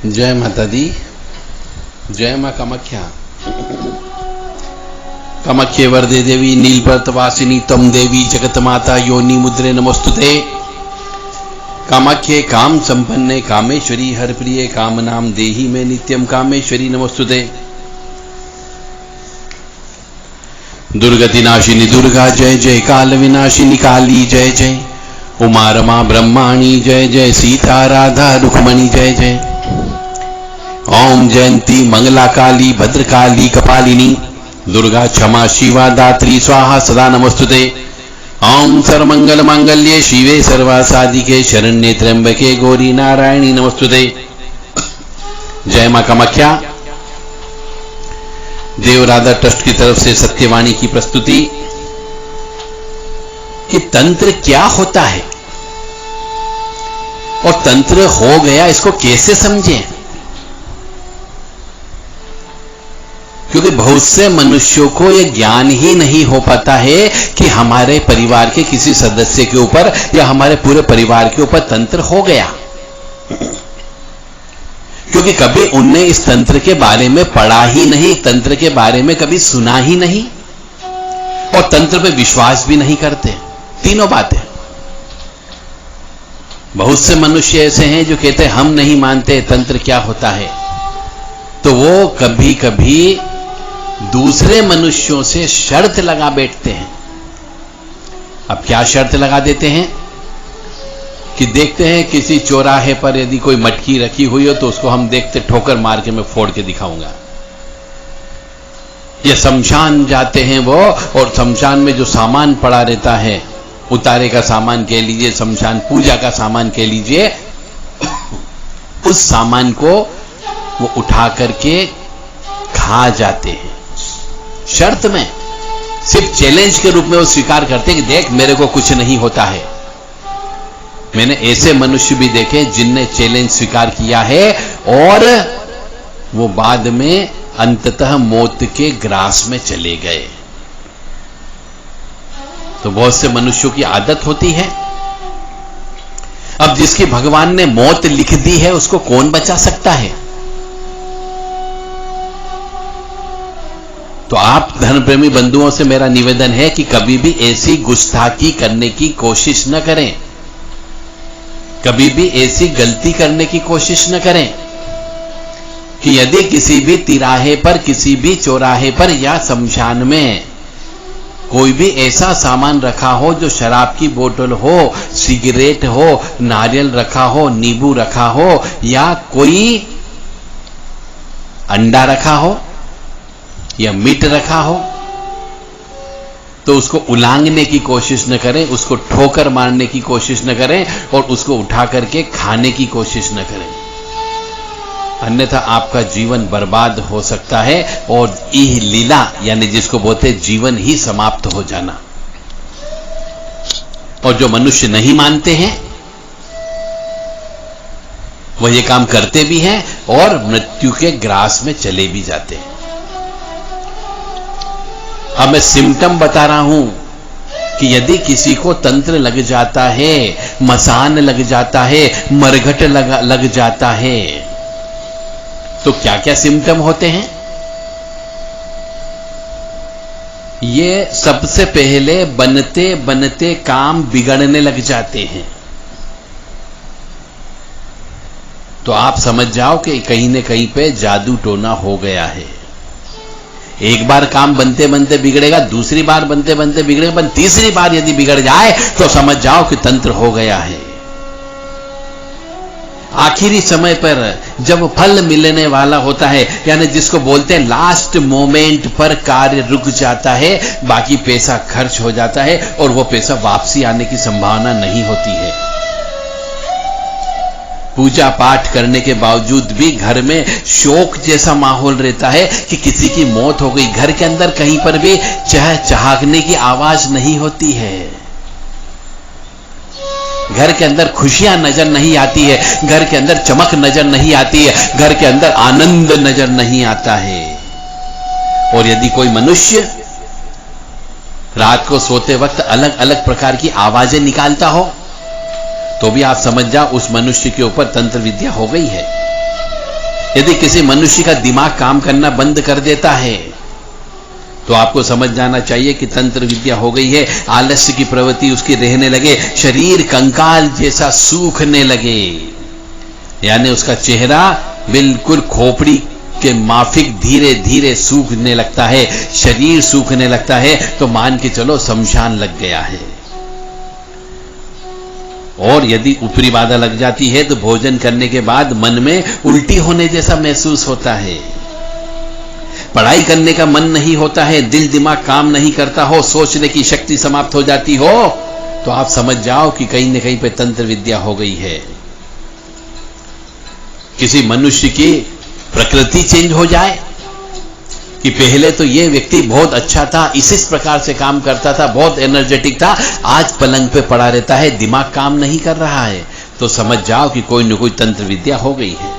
जय माता दी, जय मां कामाख्या। कामाख्ये वरदे देवी नीलपर्वतवासिनी तम देवी जगत माता योनि मुद्रे नमोस्तुते। कामाख्ये काम संपन्ने कामेश्वरी हर प्रिय काम नाम देहि में नित्यम कामेश्वरी नमोस्तुते। दुर्गति नाशिनी दुर्गा जय जय, काल विनाशिनी काली जय जय, उमा रमा ब्रह्माणी जय जय, सीता राधा रुक्मणी जय जय। ओम जयंती मंगला काली भद्रकाली कपालिनी दुर्गा क्षमा शिवा दात्री स्वाहा सदा नमस्तुते। ओम सर्वमंगल मांगल्ये शिवे सर्वासाधिके शरण्ये त्र्यंबके गौरी नारायणी नमस्तुते। जय मां कामाख्या। देवराधा ट्रस्ट की तरफ से सत्यवाणी की प्रस्तुति कि तंत्र क्या होता है और तंत्र हो गया इसको कैसे समझें, क्योंकि बहुत से मनुष्यों को यह ज्ञान ही नहीं हो पाता है कि हमारे परिवार के किसी सदस्य के ऊपर या हमारे पूरे परिवार के ऊपर तंत्र हो गया, क्योंकि कभी उनने इस तंत्र के बारे में पढ़ा ही नहीं, तंत्र के बारे में कभी सुना ही नहीं और तंत्र पे विश्वास भी नहीं करते। तीनों बातें। बहुत से मनुष्य ऐसे हैं जो कहते हैं हम नहीं मानते तंत्र क्या होता है, तो वो कभी कभी दूसरे मनुष्यों से शर्त लगा बैठते हैं। अब क्या शर्त लगा देते हैं कि देखते हैं किसी चौराहे पर यदि कोई मटकी रखी हुई हो तो उसको हम देखते ठोकर मार के मैं फोड़ के दिखाऊंगा। ये शमशान जाते हैं वो, और शमशान में जो सामान पड़ा रहता है, उतारे का सामान कह लीजिए, शमशान पूजा का सामान कह लीजिए, उस सामान को वो उठा करके खा जाते हैं। शर्त में, सिर्फ चैलेंज के रूप में वो स्वीकार करते हैं कि देख मेरे को कुछ नहीं होता है। मैंने ऐसे मनुष्य भी देखे जिनने चैलेंज स्वीकार किया है और वो बाद में अंततः मौत के ग्रास में चले गए। तो बहुत से मनुष्यों की आदत होती है। अब जिसकी भगवान ने मौत लिख दी है उसको कौन बचा सकता है? तो आप धर्म प्रेमी बंधुओं से मेरा निवेदन है कि कभी भी ऐसी गुस्ताखी करने की कोशिश न करें, कभी भी ऐसी गलती करने की कोशिश न करें कि यदि किसी भी तिराहे पर, किसी भी चौराहे पर या शमशान में कोई भी ऐसा सामान रखा हो जो शराब की बोतल हो, सिगरेट हो, नारियल रखा हो, नींबू रखा हो या कोई अंडा रखा हो या मीट रखा हो, तो उसको उलांघने की कोशिश न करें, उसको ठोकर मारने की कोशिश न करें और उसको उठा करके खाने की कोशिश न करें, अन्यथा आपका जीवन बर्बाद हो सकता है और इह लीला यानी जिसको बोलते जीवन ही समाप्त हो जाना। और जो मनुष्य नहीं मानते हैं वो ये काम करते भी हैं और मृत्यु के ग्रास में चले भी जाते हैं। अब मैं सिम्टम बता रहा हूं कि यदि किसी को तंत्र लग जाता है, मसान लग जाता है, मरघट लग जाता है, तो क्या क्या सिम्टम होते हैं। ये सबसे पहले बनते बनते काम बिगड़ने लग जाते हैं। तो आप समझ जाओ कि कहीं न कहीं पे जादू टोना हो गया है। एक बार काम बनते बनते बिगड़ेगा, दूसरी बार बनते बनते बिगड़ेगा, पर तीसरी बार यदि बिगड़ जाए तो समझ जाओ कि तंत्र हो गया है। आखिरी समय पर जब फल मिलने वाला होता है, यानी जिसको बोलते हैं लास्ट मोमेंट पर कार्य रुक जाता है, बाकी पैसा खर्च हो जाता है और वो पैसा वापसी आने की संभावना नहीं होती है। पूजा पाठ करने के बावजूद भी घर में शोक जैसा माहौल रहता है कि किसी की मौत हो गई। घर के अंदर कहीं पर भी चहचहाने की आवाज नहीं होती है, घर के अंदर खुशियां नजर नहीं आती है, घर के अंदर चमक नजर नहीं आती है, घर के अंदर आनंद नजर नहीं आता है। और यदि कोई मनुष्य रात को सोते वक्त अलग अलग प्रकार की आवाजें निकालता हो तो भी आप समझ जाओ उस मनुष्य के ऊपर तंत्र विद्या हो गई है। यदि किसी मनुष्य का दिमाग काम करना बंद कर देता है तो आपको समझ जाना चाहिए कि तंत्र विद्या हो गई है। आलस्य की प्रवृत्ति उसकी रहने लगे, शरीर कंकाल जैसा सूखने लगे, यानी उसका चेहरा बिल्कुल खोपड़ी के माफिक धीरे धीरे सूखने लगता है, शरीर सूखने लगता है, तो मान के चलो शमशान लग गया है। और यदि ऊपरी बाधा लग जाती है तो भोजन करने के बाद मन में उल्टी होने जैसा महसूस होता है, पढ़ाई करने का मन नहीं होता है, दिल दिमाग काम नहीं करता हो, सोचने की शक्ति समाप्त हो जाती हो, तो आप समझ जाओ कि कहीं न कहीं पे तंत्र विद्या हो गई है। किसी मनुष्य की प्रकृति चेंज हो जाए कि पहले तो ये व्यक्ति बहुत अच्छा था, इस प्रकार से काम करता था, बहुत एनर्जेटिक था, आज पलंग पे पड़ा रहता है, दिमाग काम नहीं कर रहा है, तो समझ जाओ कि कोई न कोई तंत्र विद्या हो गई है।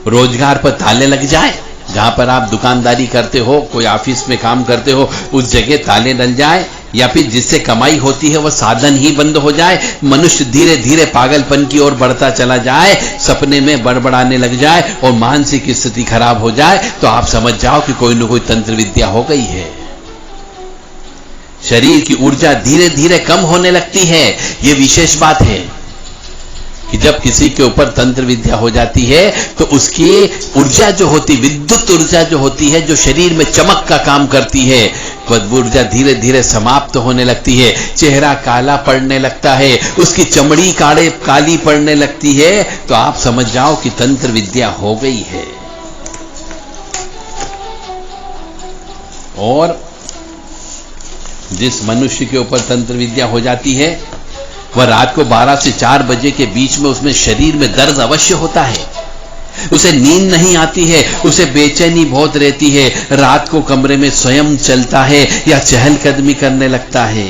रोजगार पर ताले लग जाए, जहां पर आप दुकानदारी करते हो, कोई ऑफिस में काम करते हो, उस जगह ताले डल जाए, या फिर जिससे कमाई होती है वह साधन ही बंद हो जाए, मनुष्य धीरे धीरे पागलपन की ओर बढ़ता चला जाए, सपने में बड़बड़ाने लग जाए और मानसिक स्थिति खराब हो जाए, तो आप समझ जाओ कि कोई न कोई तंत्र विद्या हो गई है। शरीर की ऊर्जा धीरे धीरे कम होने लगती है। यह विशेष बात है कि जब किसी के ऊपर तंत्र विद्या हो जाती है तो उसकी ऊर्जा जो होती, विद्युत ऊर्जा जो होती है, जो शरीर में चमक का काम करती है, वह ऊर्जा धीरे धीरे समाप्त होने लगती है, चेहरा काला पड़ने लगता है, उसकी चमड़ी काली पड़ने लगती है, तो आप समझ जाओ कि तंत्र विद्या हो गई है। और जिस मनुष्य के ऊपर तंत्र विद्या हो जाती है वह रात को 12 से 4 बजे के बीच में उसमें शरीर में दर्द अवश्य होता है, उसे नींद नहीं आती है, उसे बेचैनी बहुत रहती है, रात को कमरे में स्वयं चलता है या चहलकदमी करने लगता है,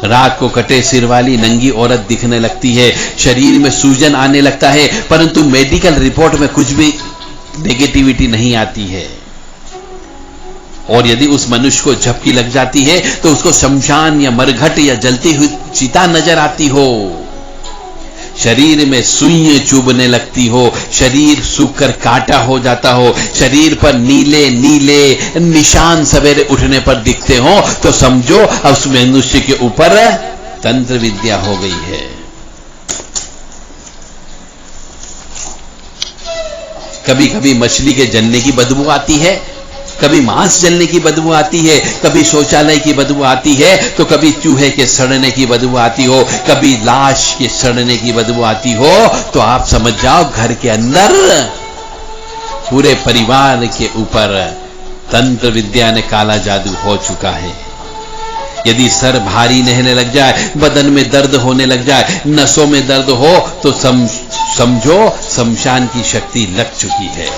रात को कटे सिर वाली नंगी औरत दिखने लगती है, शरीर में सूजन आने लगता है, परंतु मेडिकल रिपोर्ट में कुछ भी नेगेटिविटी नहीं आती है। और यदि उस मनुष्य को झपकी लग जाती है तो उसको शमशान या मरघट या जलती हुई चिता नजर आती हो, शरीर में सुइयां चुभने लगती हो, शरीर सूखकर काटा हो जाता हो, शरीर पर नीले नीले निशान सवेरे उठने पर दिखते हो, तो समझो उस मनुष्य के ऊपर तंत्र विद्या हो गई है। कभी कभी मछली के जलने की बदबू आती है, कभी मांस जलने की बदबू आती है, कभी शौचालय की बदबू आती है, तो कभी चूहे के सड़ने की बदबू आती हो, कभी लाश के सड़ने की बदबू आती हो, तो आप समझ जाओ घर के अंदर पूरे परिवार के ऊपर तंत्र विद्या ने काला जादू हो चुका है। यदि सर भारी रहने लग जाए, बदन में दर्द होने लग जाए, नसों में दर्द हो, तो समझो शमशान की शक्ति लग चुकी है।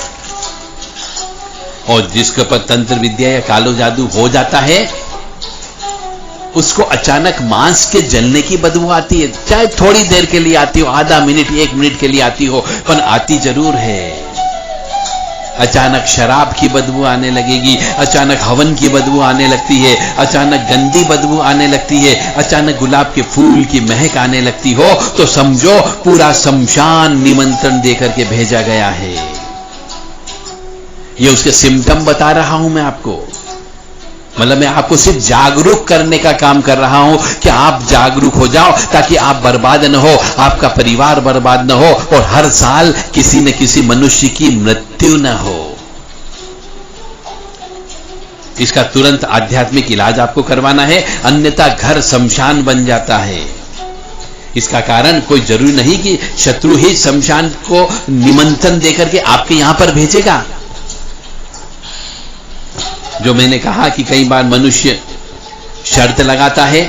और जिसके ऊपर तंत्र विद्या या कालो जादू हो जाता है उसको अचानक मांस के जलने की बदबू आती है, चाहे थोड़ी देर के लिए आती हो, आधा मिनट 1 मिनट के लिए आती हो, पर आती जरूर है। अचानक शराब की बदबू आने लगेगी, अचानक हवन की बदबू आने लगती है, अचानक गंदी बदबू आने लगती है, अचानक गुलाब के फूल की महक आने लगती हो, तो समझो पूरा शमशान निमंत्रण देकर के भेजा गया है। ये उसके सिम्टम बता रहा हूं मैं आपको, मतलब मैं आपको सिर्फ जागरूक करने का काम कर रहा हूं कि आप जागरूक हो जाओ, ताकि आप बर्बाद न हो, आपका परिवार बर्बाद न हो, और हर साल किसी न किसी मनुष्य की मृत्यु न हो। इसका तुरंत आध्यात्मिक इलाज आपको करवाना है, अन्यथा घर शमशान बन जाता है। इसका कारण कोई जरूरी नहीं कि शत्रु ही शमशान को निमंत्रण देकर के आपके यहां पर भेजेगा। जो मैंने कहा कि कई बार मनुष्य शर्त लगाता है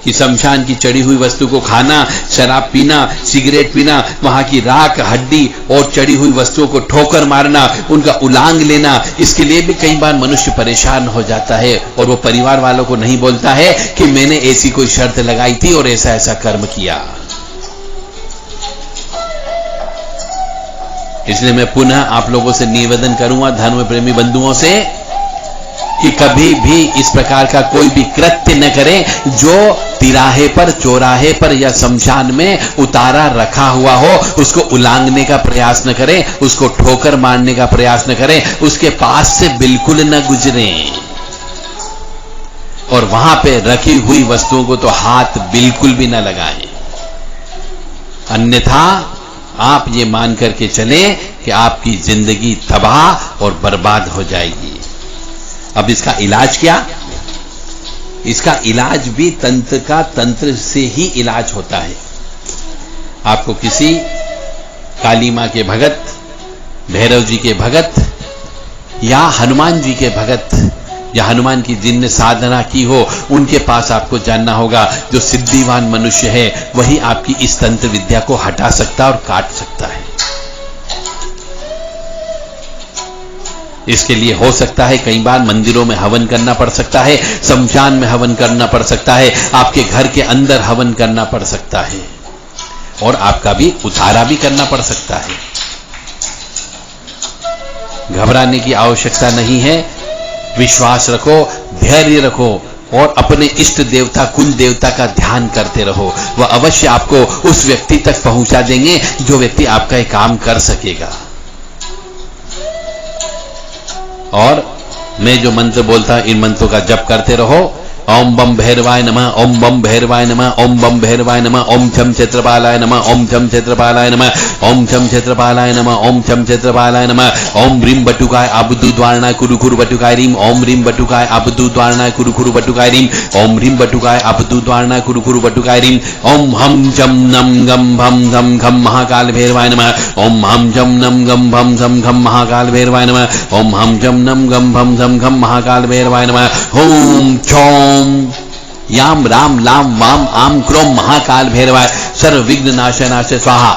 कि शमशान की चढ़ी हुई वस्तु को खाना, शराब पीना, सिगरेट पीना, वहां की राख, हड्डी और चढ़ी हुई वस्तुओं को ठोकर मारना, उनका उलांग लेना, इसके लिए भी कई बार मनुष्य परेशान हो जाता है और वो परिवार वालों को नहीं बोलता है कि मैंने ऐसी कोई शर्त लगाई थी और ऐसा ऐसा कर्म किया। इसलिए मैं पुनः आप लोगों से निवेदन करूंगा, धर्म प्रेमी बंधुओं से, कि कभी भी इस प्रकार का कोई भी कृत्य न करें जो तिराहे पर, चौराहे पर या शमशान में उतारा रखा हुआ हो, उसको उलांघने का प्रयास न करें, उसको ठोकर मारने का प्रयास न करें, उसके पास से बिल्कुल न गुजरें। और वहां पे रखी हुई वस्तुओं को तो हाथ बिल्कुल भी न लगाएं, अन्यथा आप ये मान करके चलें कि आपकी जिंदगी तबाह और बर्बाद हो जाएगी। अब इसका इलाज क्या? इसका इलाज भी तंत्र का, तंत्र से ही इलाज होता है। आपको किसी काली मां के भगत, भैरव जी के भगत या हनुमान जी के भगत या हनुमान की जिनने साधना की हो उनके पास आपको जानना होगा। जो सिद्धिवान मनुष्य है वही आपकी इस तंत्र विद्या को हटा सकता है और काट सकता है। इसके लिए हो सकता है कई बार मंदिरों में हवन करना पड़ सकता है, शमशान में हवन करना पड़ सकता है, आपके घर के अंदर हवन करना पड़ सकता है और आपका भी उतारा भी करना पड़ सकता है। घबराने की आवश्यकता नहीं है, विश्वास रखो, धैर्य रखो और अपने इष्ट देवता, कुल देवता का ध्यान करते रहो। वह अवश्य आपको उस व्यक्ति तक पहुंचा देंगे जो व्यक्ति आपका ये काम कर सकेगा। और मैं जो मंत्र बोलता हूं इन मंत्रों का जप करते रहो। ओम बम भैरवाय नमः, ओम बम भैरवाय नमः, ओम बम भैरवाय नमः, ओम छम क्षेत्रपालाय नमः, ओम छम क्षेत्रपालाय नमः, ओम छम क्षेत्रपालाय नमः, ओम छम क्षेत्रपालाय नमः, ओम ह्रीम बटुकाय आबुदु द्वारणाय कुरु कुरु बटुकाय रीम, ओम ह्रीम बटुकाय आबुदु द्वारणाय कुरु कुरु बटुकाय रीम, ओम ह्रीम बटुकाय आबुदु द्वारणाय कुरु कुरु बटुकाय रीम, ओम हम जम नम गम भम धम घम महाकाल भैरवाय नमः, ओम हम जम नम गम भम धम घम महाकाल भैरवाय नमः, ओम हम जम नम गम भम धम घम महाकाल भैरवाय नमः, ओम छौम याम राम लाम वाम आम क्रोम महाकाल भैरवाय सर्व विघ्न नाशनाय स्वाहा।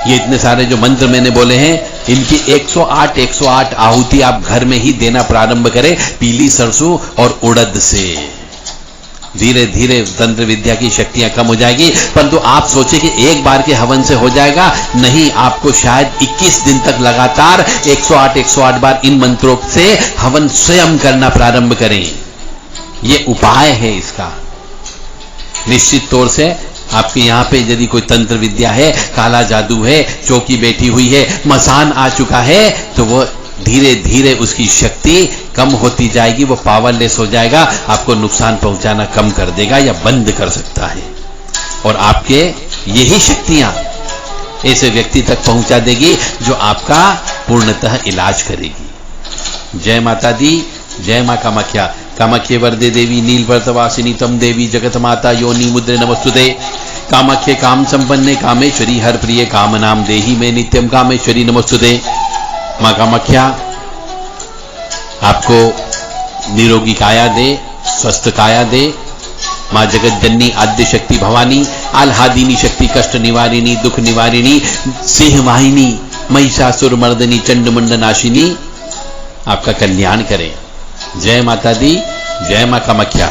ये इतने सारे जो मंत्र मैंने बोले हैं इनकी 108 आहुति आप घर में ही देना प्रारंभ करें, पीली सरसों और उड़द से। धीरे धीरे तंत्र विद्या की शक्तियां कम हो जाएगी, परंतु आप सोचे कि एक बार के हवन से हो जाएगा, नहीं, आपको शायद 21 दिन तक लगातार 108 बार इन मंत्रों से हवन स्वयं करना प्रारंभ करें। ये उपाय है इसका। निश्चित तौर से आपके यहां पे यदि कोई तंत्र विद्या है, काला जादू है, चौकी बैठी हुई है, मसान आ चुका है, तो वो धीरे धीरे उसकी शक्ति कम होती जाएगी, वो पावरलेस हो जाएगा, आपको नुकसान पहुंचाना कम कर देगा या बंद कर सकता है। और आपके यही शक्तियां ऐसे व्यक्ति तक पहुंचा देगी जो आपका पूर्णतः इलाज करेगी। जय माता दी, जय मां कामाख्या। कामाख्ये वरदे देवी नीलवर्तवासिनी तम देवी जगत माता योनि मुद्रे नमस्तुते। कामाख्ये काम संपन्ने कामेश्वरी हर प्रिय काम नाम देही में नित्यम कामेश्वरी नमस्तुते। मां कामाख्या आपको निरोगी काया दे, स्वस्थ काया दे। मां जगत जननी आद्य शक्ति भवानी, आह्लादिनी शक्ति, कष्ट निवारिणी, दुख निवारिणी, सिंह वाहिनी, महिषासुर मर्दनी, चंडमुंड नाशिनी आपका कल्याण करें। जय माता दी, जय मां कामाख्या।